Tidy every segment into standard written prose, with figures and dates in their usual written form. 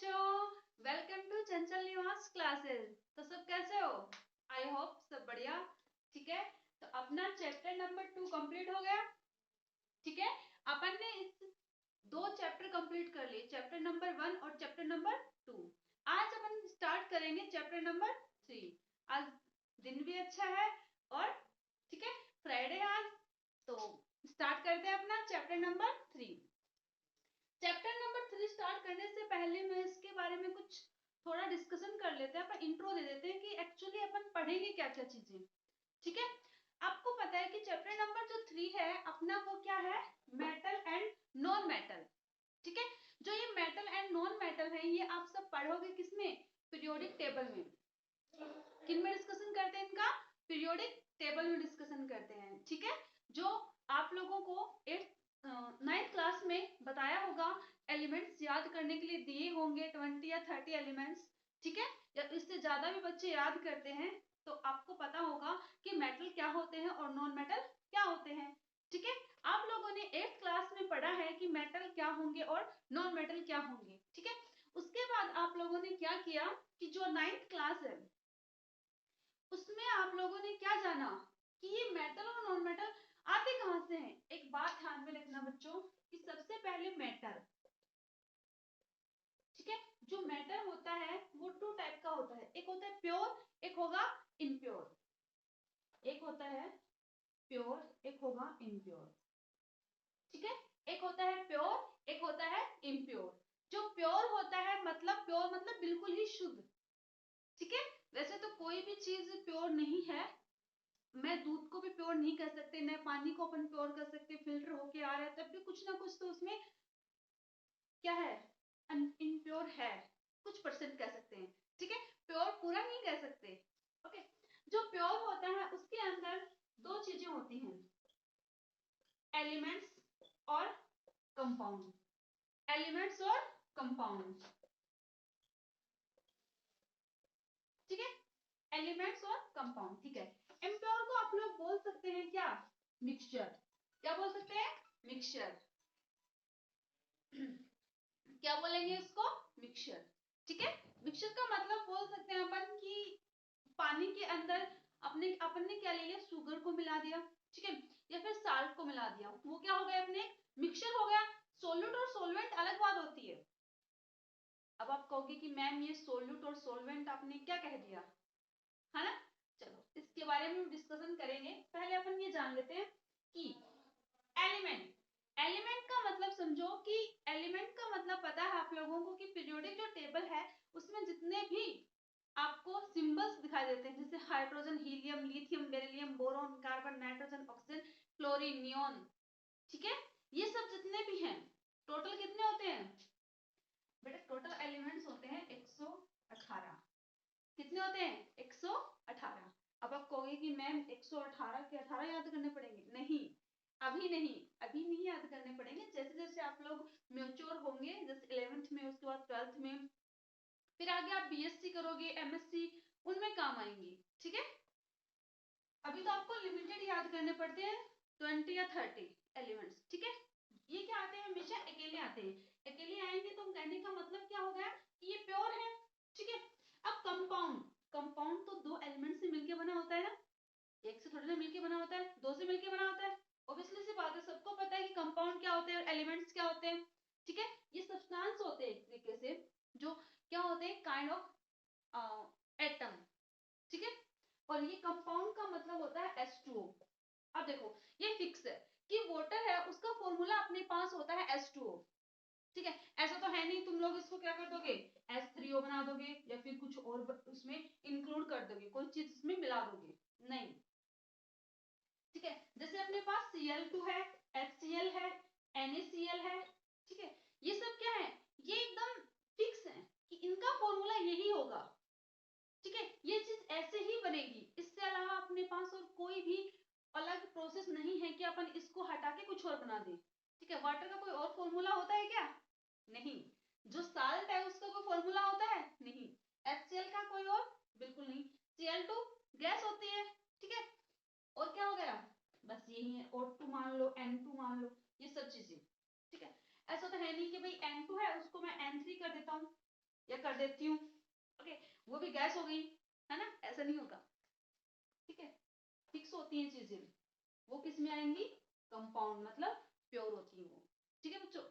बच्चों, welcome to चंचल निवास classes. तो सब कैसे हो? आई होप सब बढ़िया। ठीक है, तो अपना चैप्टर नंबर 2 कंप्लीट हो गया। ठीक है, अपन ने इस दो चैप्टर कंप्लीट कर लिए, चैप्टर नंबर 1 और चैप्टर नंबर 2। आज अपन स्टार्ट करेंगे चैप्टर नंबर 3। आज दिन भी अच्छा है और ठीक है, फ्राइडे आज, तो स्टार्ट करते हैं अपना chapter number 3। Chapter number 3 start करने से पहले मैं इसके बारे में कुछ थोड़ा डिस्कशन कर लेते हैं, अपन इंट्रो दे देते हैं कि एक्चुअली अपन पढ़ेंगे क्या क्या चीजें। ठीक है, आपको पता है कि चैप्टर नंबर जो 3 है अपना, वो क्या है? Metal and non metal. ठीक है, जो ये मेटल एंड नॉन मेटल है ये आप सब पढ़ोगे किसमें? पीरियोडिक टेबल में। किन में डिस्कशन करते हैं इनका? पीरियोडिक टेबल में डिस्कशन करते हैं। ठीक है, जो आप लोगों को 9th क्लास में बताया होगा, एलिमेंट्स याद करने के लिए दिए होंगे 20 या 30 एलिमेंट्स। ठीक है, या इससे ज्यादा भी बच्चे याद करते हैं, तो आपको पता होगा कि मेटल क्या होते हैं और नॉन मेटल क्या होते हैं। ठीक है, आप लोगों ने 8th क्लास में पढ़ा है कि मेटल क्या होंगे और नॉन मेटल क्या होंगे। ठीक है, उसके बाद आप लोगों ने क्या किया कि जो 9th क्लास है उसमें आप लोगों ने क्या जाना कि ये मेटल और नॉन मेटल आते कहां से हैं। एक बात ध्यान में रखना बच्चों कि सबसे पहले मेटल, ठीक है, जो मेटल होता है वो 2 टाइप का होता है, एक होता है प्योर, एक होगा इम्प्योर। एक होता है प्योर, एक होगा इम्प्योर। ठीक है, एक होता है प्योर, एक होता है इम्प्योर। जो प्योर होता है मतलब, प्योर मतलब बिल्कुल ही शुद्ध। ठीक है, वैसे तो कोई भी चीज प्योर नहीं है, मैं दूध को भी प्योर नहीं कर सकते, न पानी को अपन प्योर कर सकते, फिल्टर होके आ रहा है तब भी कुछ ना कुछ तो उसमें क्या है, इम्प्योर है, कुछ परसेंट कह सकते हैं। ठीक है, प्योर पूरा नहीं कह सकते। ओके, जो प्योर होता है उसके अंदर दो चीजें होती हैं, एलिमेंट्स और कंपाउंड। एलिमेंट्स और कंपाउंड। ठीक है, एलिमेंट्स और कंपाउंड। ठीक है, इम्प्योर को आप लोग बोल सकते हैं क्या? मिक्सचर। क्या बोल सकते हैं? मिक्सचर। क्या बोलेंगे इसको? मिक्सचर। ठीक है, मिक्सचर का मतलब बोल सकते हैं अपन कि पानी के अंदर अपने अपन ने क्या ले लिया, शुगर को मिला दिया। ठीक है, या फिर साल्ट को मिला दिया, वो क्या हो गया अपने? मिक्सचर हो गया। सोल्यूट और सोलवेंट अलग बात होती है। अब आप कहोगे कि मैम ये सोल्यूट और सोलवेंट आपने क्या कह दिया, है ना? चलो इसके बारे में डिस्कशन करेंगे, पहले अपन ये जान लेते हैं कि एलिमेंट। एलिमेंट का मतलब समझो कि एलिमेंट का मतलब पता है आप लोगों को कि पीरियोडिक जो टेबल है उसमें जितने भी आपको सिंबल्स दिखाई देते हैं, जैसे hydrogen, helium, lithium, beryllium, boron, carbon, nitrogen, oxygen, chlorine, neon. ठीक है, ये सब जितने भी हैं टोटल कितने होते हैं बेटा? टोटल एलिमेंट्स होते हैं 118। कितने होते हैं? 118। अब आप कहोगे कि मैम 118 के 18 याद करने पड़ेंगे? नहीं, अभी नहीं, अभी नहीं याद करने पड़ेंगे। जैसे जैसे आप लोग मैच्योर होंगे, जैसे 11th में, उसके बाद 12th में, फिर आगे आप बीएससी करोगे, एमएससी, उनमें काम आएंगी। ठीक है, अभी तो आपको लिमिटेड याद करने पड़ते हैं, 20 या 30 एलिमेंट्स। ठीक है, ये क्या आते हैं? हमेशा अकेले आते हैं। अकेले आएंगे तो कहने का मतलब क्या हो गया कि ये प्योर है। ठीक है, अब कंपाउंड। कंपाउंड तो दो एलिमेंट से मिलके बना होता है ना, एक से थोड़ी ना मिलके बना होता है, दो से मिलके बना होता है। ऑब्वियसली सी बात है, सबको पता है कि कंपाउंड क्या होते हैं, एलिमेंट्स क्या होते हैं। ठीक है, ये सब्सटेंस होते हैं एक तरीके से, जो क्या होते हैं, काइंड ऑफ एटम। ठीक है, और ये कंपाउंड का मतलब होता है H2O। अब देखो ये फिक्स है कि वाटर है उसका फॉर्मूला अपने पास होता है H2O। ठीक है, ऐसा तो है नहीं तुम लोग इसको क्या कर दोगे, H3O बना दोगे या फिर कुछ और उसमें इंक्लूड कर दोगे, कोई चीज उसमें मिला दोगे, नहीं। ठीक है, जैसे अपने पास Cl2 है, HCl है, NaCl है। ठीक है, ये सब क्या है, ये एकदम फिक्स है कि इनका फॉर्मूला यही होगा। ठीक है, ये चीज ऐसे ही बनेगी, इससे अलावा अपने पास और कोई भी अलग प्रोसेस नहीं है कि अपन इसको हटा के कुछ और बना दें। ठीक है, वाटर का कोई और फॉर्मूला होता है क्या? नहीं। जो साल्ट है उसका कोई फॉर्मूला होता है? नहीं। HCl का कोई और? बिल्कुल नहीं। Cl2 गैस होती है। ठीक है, और क्या हो गया, बस यही है, O2 मान लो, N2 मान लो, ये सब चीजें। ठीक है, ऐसा तो है नहीं कि भाई N2 है उसको मैं N3 कर देता हूँ, या कर देती हूँ, ओके, वो भी गैस हो गई, है ना, ऐसा नहीं होगा, ठीक है, फिक्स होती हैं चीजें, वो किस में आएंगी, कंपाउंड, मतलब प्योर होती है वो, ठीक है बच्चों।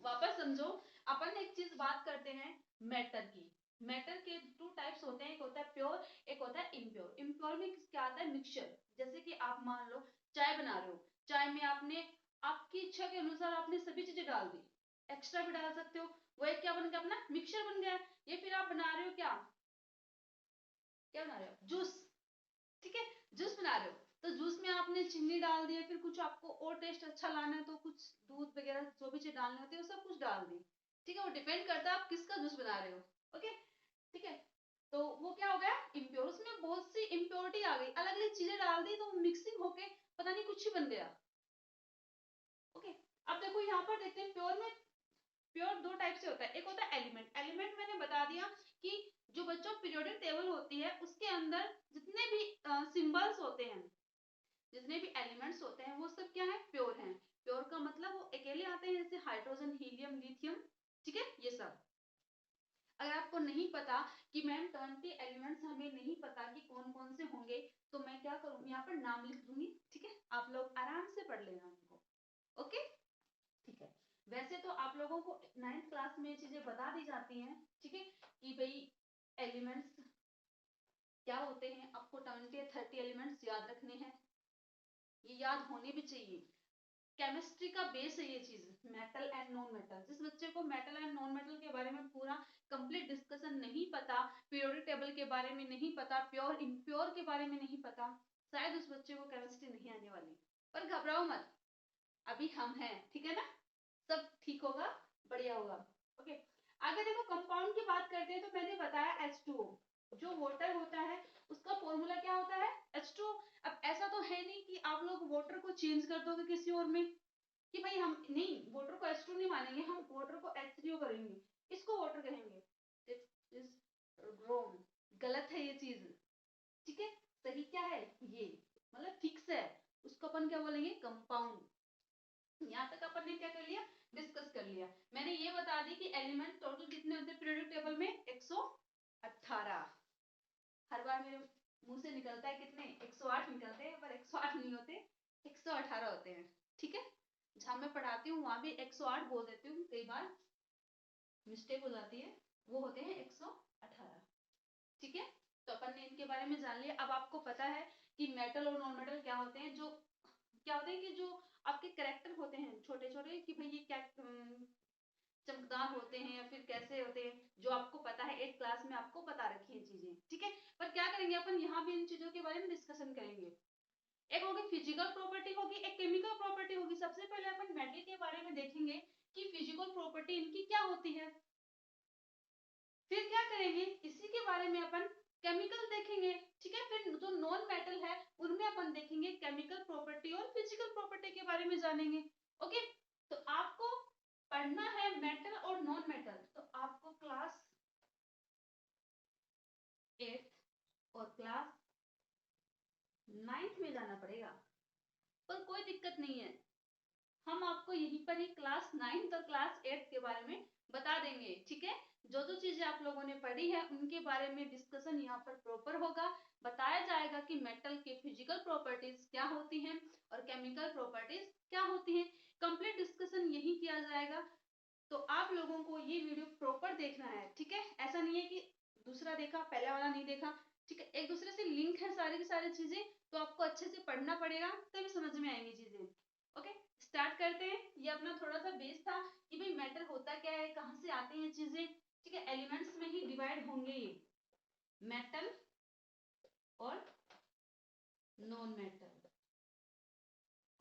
वापस समझो, अपन एक चीज बात करते हैं मैटर की। मैटर के टू टाइप्स होते हैं, एक होता है प्योर, एक होता है इम्प्योर। इम्प्योर में क्या आता है, मिक्सचर, जैसे कि आप मान लो चाय बना रहे हो, चाय में आपने आपकी इच्छा के अनुसार आपने सभी चीजें डाल दी, एक्स्ट्रा भी डाल सकते हो, वो एक क्या बन गया, अपना मिक्सचर बन गया। ये फिर आप बना रहे हो क्या, क्या बना रहे हो, जूस, ठीक है, जूस बना रहे हो, तो जूस में आपने चीनी डाल दी, फिर कुछ आपको और टेस्ट अच्छा लाना है तो कुछ दूध वगैरह जो भी चीज डालनी होती है वो सब कुछ डाल दी, ठीक है, वो डिपेंड करता है आप किसका जूस बना रहे हो, ओके, ठीक है। तो वो क्या हो गया, इम्प्योर, उसमें बहुत सी इम्प्योरिटी आ गई, अलग अलग चीजें डाल दी तो मिक्सिंग होके पता नहीं कुछ ही बन गया, ओके। अब देखो यहाँ पर देखते हैं प्योर में, प्योर दो टाइप से होता है, एक होता है एलिमेंट। एलिमेंट मैंने बता दिया कि जो बच्चों पीरियोडिक टेबल होती है उसके अंदर जितने भी सिंबल्स होते हैं, जितने भी एलिमेंट्स होते हैं वो सब क्या है, प्योर हैं। प्योर का मतलब वो अकेले आते हैं, जैसे हाइड्रोजन, हीलियम, लिथियम, ठीक है, ये सब। अगर आपको नहीं पता कि मैम 20 एलिमेंट्स हमें नहीं पता कि कौन कौन से होंगे, तो मैं क्या करूंगी, यहाँ पर नाम लिख दूंगी, ठीक है, आप लोग आराम से पढ़ लेना उनको, ओके, ठीक है। वैसे तो आप लोगों को 9th क्लास में चीजें बता दी जाती हैं, ठीक है, कि भाई एलिमेंट्स क्या होते हैं, आपको 20 या 30 एलिमेंट्स याद रखने हैं, ये याद होने भी चाहिए। केमिस्ट्री का बेस है ये चीज, मेटल एंड नॉन मेटल। जिस बच्चे को मेटल एंड नॉन मेटल के बारे में पूरा कंप्लीट डिस्कशन नहीं पता, पीरियोडिक टेबल के बारे में नहीं पता, प्योर इम्प्योर के बारे में नहीं पता, शायद उस बच्चे को केमिस्ट्री नहीं आने वाली। पर घबराओ मत, अभी हम हैं, ठीक है ना, सब ठीक होगा, बढ़िया होगा, ओके। आगे देखो कंपाउंड की बात करते हैं, तो मैंने बताया H2O, जो वाटर होता है उसका फॉर्मूला क्या होता है, H2O। अब ऐसा तो है नहीं कि आप लोग वाटर को चेंज कर दोगे किसी और में, कि भाई हम नहीं वाटर को H2 नहीं मानेंगे, हम वाटर को H3O करेंगे, इसको वाटर कहेंगे, इट इज रॉन्ग, गलत है ये चीज, ठीक है। सही क्या है, ये मतलब फिक्स है, उसको अपन क्या बोलेंगे, कंपाउंड। यहाँ तक अपन ने क्या कर लिया, डिस्कस कर लिया। मैंने ये बता दी कि एलिमेंट टोटल कितने होते हैं पीरियोडिक टेबल में, 118। हर बार मेरे मुंह से निकलता है कितने, 108 निकलते हैं, पर 108 नहीं होते, 118 होते हैं, ठीक है। जहां मैं पढ़ाती हूँ वहां भी 108 बोल देती हूँ, कई बार मिस्टेक हो जाती है, वो होते हैं 118, ठीक है। तो अपन ने इनके बारे में जान लिया। अब आपको पता है कि मेटल और नॉन मेटल क्या होते हैं, जो क्या होते हैं कि जो आपके करेक्टर होते हैं छोटे छोटे, कि भाई ये क्या चमकदार होते हैं या फिर कैसे होते हैं, जो आपको पता है 8th क्लास में आपको बता रखी है चीजें, ठीक है। पर क्या करेंगे अपन, यहाँ भी इन चीजों के बारे में डिस्कशन करेंगे। एक होगी फिजिकल प्रॉपर्टी होगी, एक केमिकल प्रॉपर्टी होगी। सबसे पहले अपन मेटल के बारे में देखेंगे कि फिजिकल प्रॉपर्टी इनकी क्या होती है, फिर क्या करेंगे इसी के बारे में अपन केमिकल देखेंगे, ठीक है। फिर जो नॉन मेटल है उनमें अपन देखेंगे केमिकल प्रॉपर्टी और फिजिकल प्रॉपर्टी के बारे में जानेंगे, ओके। तो आपको पढ़ना है मेटल और नॉन मेटल, तो आपको क्लास 8th और क्लास 9th में जाना पड़ेगा, पर कोई दिक्कत नहीं है, हम आपको यहीं पर ही क्लास 9th और क्लास 8th के बारे में बता देंगे, ठीक है। जो जो चीजें आप लोगों ने पढ़ी है उनके बारे में डिस्कशन यहाँ पर प्रॉपर होगा, बताया जाएगा कि मेटल के फिजिकल प्रॉपर्टीज क्या होती हैं और केमिकल प्रॉपर्टीज क्या होती हैं, कंप्लीट डिस्कशन यही किया जाएगा। तो आप लोगों को ये वीडियो प्रॉपर देखना है, ठीक है। ऐसा नहीं है कि दूसरा देखा पहले वाला नहीं देखा, ठीक है, एक दूसरे से लिंक है सारी की सारी चीजें, तो आपको अच्छे से पढ़ना पड़ेगा तभी समझ में आएंगी चीजें, ओके। स्टार्ट करते हैं। ये अपना थोड़ा सा बेस था कि भाई मैटर होता क्या है, कहाँ से आते हैं चीजें, ठीक है। एलिमेंट्स में ही डिवाइड होंगे ये, मेटल और नॉन मेटल,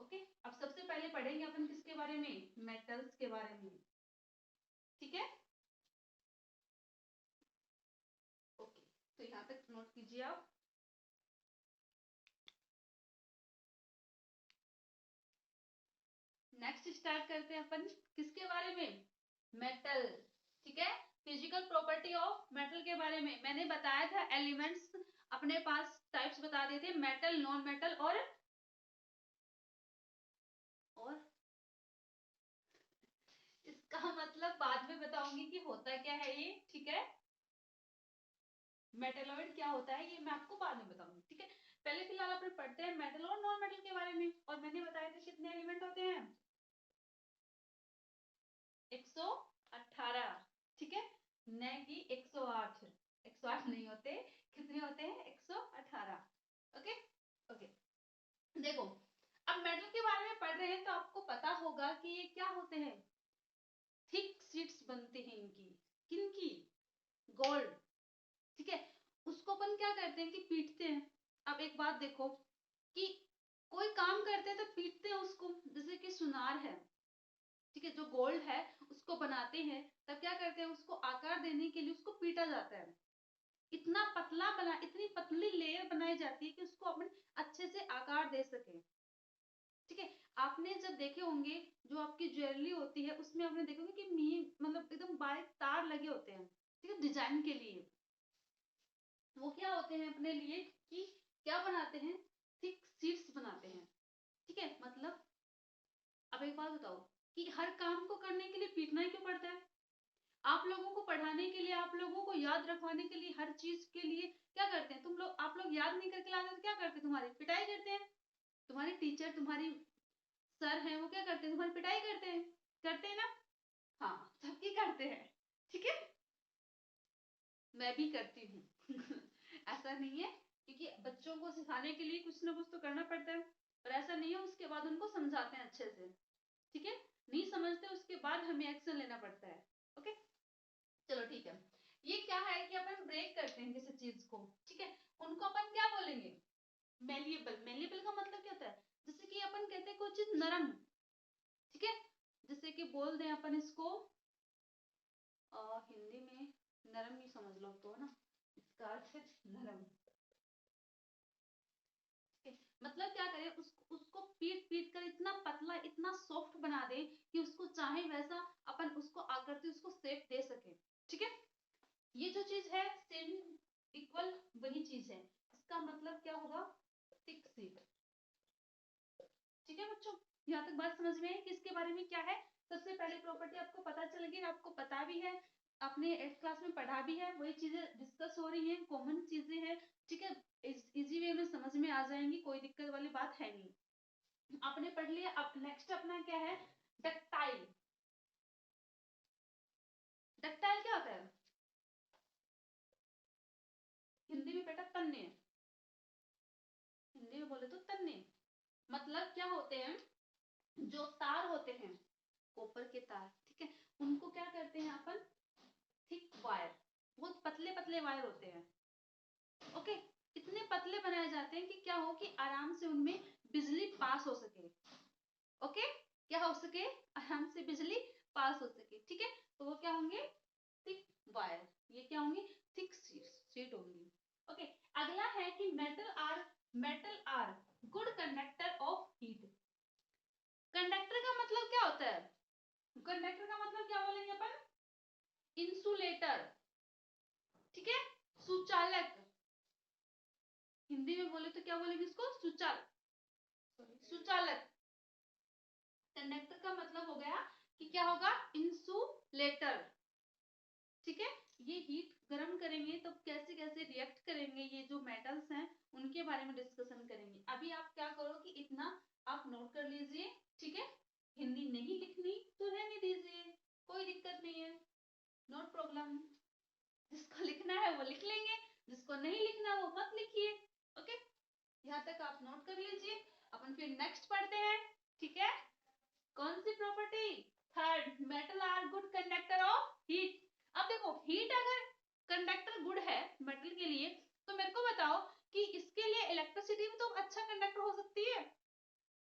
ओके। अब सबसे पहले पढ़ेंगे अपन किसके बारे में, मेटल्स के बारे में, ठीक है, ओके। तो यहाँ तक नोट कीजिए आप। नेक्स्ट स्टार्ट करते हैं अपन किसके बारे में, मेटल, ठीक है। फिजिकल प्रॉपर्टी ऑफ मेटल के बारे में मैंने बताया था, एलिमेंट्स अपने पास टाइप्स बता दिए थे, मेटल, नॉन मेटल और इसका मतलब बाद में बताओ। बताऊंगी कि होता क्या है ये, ठीक है। मेटलॉइड क्या होता है ये मैं आपको बाद में बताऊंगी, ठीक है। पहले फिलहाल अपन पढ़ते हैं मेटल और नॉन मेटल के बारे में। और मैंने बताया था कितने एलिमेंट होते हैं, 118, ठीक है, न कि 108। 108 नहीं होते, कितने होते हैं, 118। ओके ओके, देखो अब मेटल के बारे में पढ़ रहे हैं तो आपको पता होगा कि ये क्या होते हैं, थिक शीट्स बनते हैं इनकी, किनकी, गोल्ड, ठीक है। उसको अपन क्या करते हैं कि पीटते हैं। अब एक बात देखो कि कोई काम करते हैं तो पीटते हैं उसको, जैसे कि सुनार है, ठीक है, जो गोल्ड है उसको बनाते हैं तब क्या करते हैं, उसको आकार देने के लिए उसको पीटा जाता है। इतना पतला बना, इतनी पतली लेयर बनाई जाती है कि उसको अपन अच्छे से आकार दे सके, ठीक है। आपने जब देखे होंगे जो आपकी ज्वेलरी होती है उसमें आपने देखोगे कि मी मतलब एकदम बारीक तार लगे होते हैं, ठीक है, डिजाइन के लिए। वो क्या होते हैं अपने लिए कि क्या बनाते हैं, थिक शीट्स बनाते हैं, ठीक है। मतलब अब एक बात बताओ कि हर काम को करने के लिए पीटना ही क्यों पड़ता है। आप लोगों को पढ़ाने के लिए, आप लोगों को याद रखवाने के लिए, हर चीज के लिए क्या करते हैं तुम लोग, आप लोग याद नहीं करके लाते तो क्या करते हैं, तुम्हारी पिटाई करते हैं। तुम्हारी टीचर, तुम्हारी सर हैं, वो क्या करते हैं, तुम्हारी पिटाई करते हैं ना। हाँ, सबकी करते हैं, ठीक है, मैं भी करती हूँ ऐसा नहीं है, क्योंकि बच्चों को सिखाने के लिए कुछ ना कुछ तो करना पड़ता है। और ऐसा नहीं है उसके बाद उनको समझाते हैं अच्छे से, ठीक है। नहीं समझते उसके बाद हमें एक्शन लेना पड़ता है। ओके, चलो ठीक है। ये क्या है कि अपन ब्रेक करते हैं किसी चीज को, ठीक है, उनको अपन क्या बोलेंगे, मेलिएबल। मेलिएबल का मतलब क्या होता है, जैसे कि अपन कहते हैं कोई चीज नरम, ठीक है, जैसे कि बोल दें अपन इसको हिंदी में नरम ही समझ लो तो ना, इसका अर्थ है नरम, मतलब क्या करें, उसको पीट पीट कर इतना पतला, इतना सॉफ्ट बना दे कि उसको चाहे वैसा अपन उसको आकृति, उसको शेप दे सके, ठीक है। ये जो चीज है सेम इक्वल वही चीज है, इसका मतलब क्या होगा, थिक शीट, ठीक है बच्चों। यहाँ तक बात समझ में आई कि इसके बारे में क्या है। सबसे पहले प्रॉपर्टी आपको पता चल गई, आपको पता भी है, आपने 8th क्लास में पढ़ा भी है, वही चीजें डिस्कस हो रही हैं, कॉमन चीजें हैं, ठीक है। इजी वे में समझ में आ जाएंगी, कोई दिक्कत वाली बात है नहीं। आपने पढ़ लिया। अब नेक्स्ट अपना क्या है, डक्टाइल। डक्टाइल क्या होता है, हिंदी में बेटा तन्ने, हिंदी में बोले तो तन्ने। मतलब क्या होते हैं, जो तार होते हैं, कॉपर के तार, ठीक है, उनको क्या करते हैं अपन, थिक वायर, बहुत पतले पतले वायर होते हैं, ओके। इतने पतले बनाए जाते हैं कि क्या हो कि आराम से उनमें बिजली पास हो सके, ओके, क्या हो सके, आराम से बिजली पास हो सके, ठीक है। तो वो क्या होंगे, थिक वायर, ये क्या होंगे, थिक शीट होंगी, ओके। अगला है कि metal are good conductor of heat. Conductor का मतलब क्या होता है, कंडक्टर का मतलब क्या बोलेंगे अपन, इंसुलेटर, ठीक है, सुचालक। हिंदी में बोले तो क्या बोलेंगे इसको, सुचालक। कंडक्टर का मतलब हो गया कि क्या होगा, इंसुलेटर, ठीक है। ये हीट गर्म करेंगे तो कैसे कैसे रिएक्ट करेंगे, ये जो मेटल्स हैं उनके बारे में डिस्कशन करेंगे। अभी आप क्या करो कि इतना आप नोट कर लीजिए, ठीक है। हिंदी नहीं लिखनी तो रहने दीजिए, कोई दिक्कत नहीं है, नोट प्रॉब्लम। जिसको लिखना है वो लिख लेंगे, जिसको नहीं लिखना वो मत लिखिए, ओके। यहाँ तक आप नोट कर लीजिए। अपन फिर नेक्स्ट पढ़ते हैं, ठीक है। कौन सी property, third, metal are good conductor of heat. अब देखो हीट अगर कंडक्टर गुड है मेटल के लिए, तो मेरे को बताओ कि इसके लिए इलेक्ट्रिसिटी भी तो अच्छा कंडक्टर हो सकती है,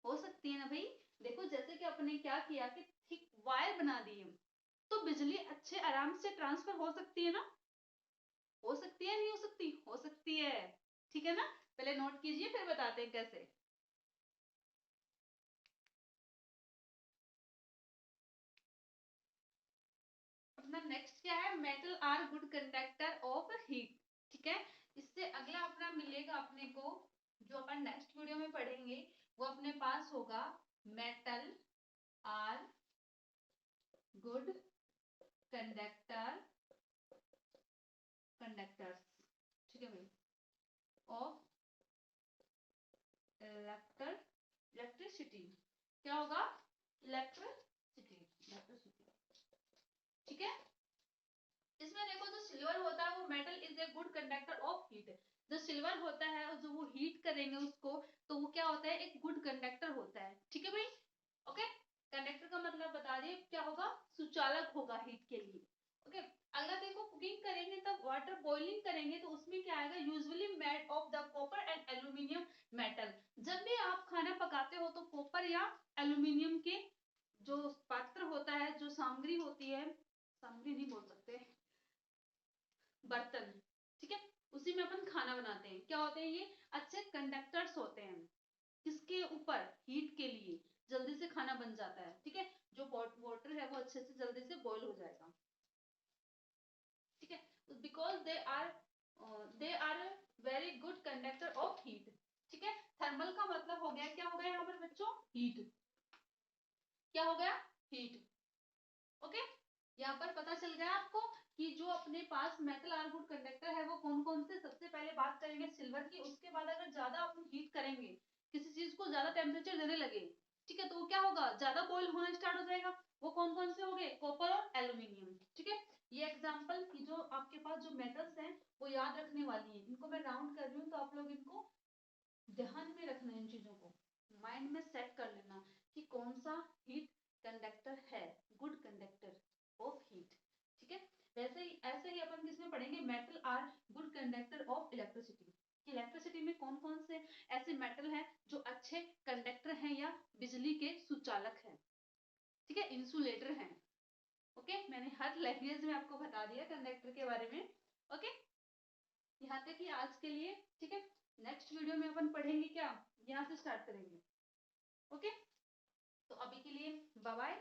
हो सकती है ना भाई। देखो जैसे कि अपने क्या किया कि थिक वायर बना दिए, तो बिजली अच्छे आराम से ट्रांसफर हो सकती है ना, हो सकती है नहीं हो सकती, हो सकती है, ठीक है ना। पहले नोट कीजिए फिर बताते हैं कैसे। अपना नेक्स्ट क्या है, metal are good conductor of heat, ठीक है। इससे अगला अपना मिलेगा अपने को, जो अपन नेक्स्ट वीडियो में पढ़ेंगे, वो अपने पास होगा metal are good conductor electricity, क्या होगा, इलेक्ट्रिसिटी, ठीक है। इसमें देखो जो सिल्वर होता है वो metal is a good conductor of heat, जो सिल्वर होता है और जो वो हीट करेंगे उसको तो वो क्या होता है, एक गुड कंडक्टर होता है, ठीक है भाई। ओके, कंडक्टर का मतलब बता दिए, क्या होगा, सुचालक होगा हीट के लिए। ओके, अगला देखो कुकिंग करेंगे तब वाटर बॉइलिंग करेंगे तो उसमें क्या आएगा, usually made of the copper and aluminium metal. जब भी आप खाना पकाते हो तो कॉपर या एल्यूमिनियम के जो पात्र होता है, जो सामग्री होती है, सामग्री नहीं बोल सकते, बर्तन, ठीक है, उसी में अपन खाना बनाते हैं, क्या होते हैं ये, अच्छे कंडक्टर्स होते हैं, किसके ऊपर, हीट के लिए, जल्दी से खाना बन जाता है, ठीक है, जो वाटर है वो अच्छे से जल्दी से बॉईल हो जाएगा, ठीक है, because they are very good conductor of heat, ठीक है। थर्मल का मतलब हो गया, क्या हो गया यहाँ पर बच्चों, हीट, क्या हो गया, हीट। ओके, यहाँ पर पता चल गया आपको कि जो अपने पास मेटल आर गुड कंडक्टर है वो कौन कौन से, सबसे पहले बात करेंगे सिल्वर की, उसके बाद अगर ज्यादा अपन हीट करेंगे, किसी चीज को ज्यादा टेम्परेचर देने लगे, ठीक है, तो वो क्या होगा, ज्यादा बॉईल होना स्टार्ट हो जाएगा, वो कौन कौन से हो गए, कॉपर और एल्यूमिनियम, ठीक है। ये एग्जाम्पल की जो आपके पास जो मेटल्स हैं वो याद रखने वाली है, इनको मैं राउंड कर रही हूँ तो आप लोग इनको ध्यान में रखना, इन चीजों को माइंड में सेट कर लेना कि कौन सा हीट कंडक्टर है, गुड कंडक्टर ऑफ हीट, ठीक है। वैसे ही ऐसे ही अपन किसमें पढ़ेंगे, metal are good conductor of electricity, electricity में कौन कौन से ऐसे मेटल हैं जो अच्छे कंडक्टर हैं या बिजली के सुचालक हैं, ठीक है, इंसुलेटर हैं। ओके, मैंने हर लैंग्वेज में आपको बता दिया कंडक्टर के बारे में। ओके, यहाँ तक ही आज के लिए, ठीक है। नेक्स्ट वीडियो में अपन पढ़ेंगे क्या, यहाँ से स्टार्ट करेंगे। ओके, तो अभी के लिए बाय बाय।